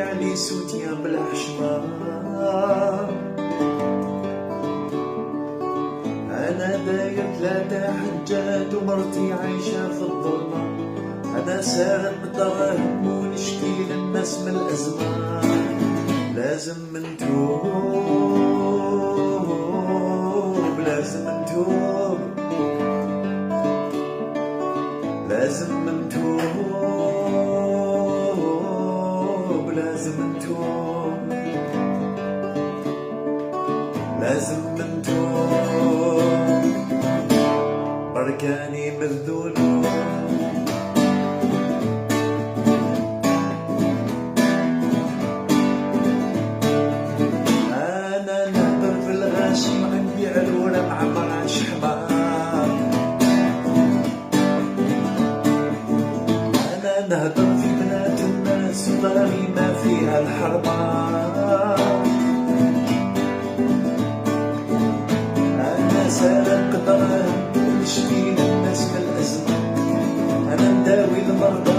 نبيع لي سوتيان بالحشمة. أنا داير 3 حجات ومرتي عايشة في الظلمة. أنا سارق دراهم ونشكي للناس من الأزمة. لازم نتوب، لازم نتوب، لازم نتوب، لازم نتوب، لازم نتوب. بركاني بالذنوب. أنا نهدر في الغاشي ونبيع الورق معمر عن شحمة. أنا نهدر في بنات الناس وداري ما فيها الحرمة. أنا سارق دراهم ونشكي للناس من الأزمة. أنا نداوي المرضى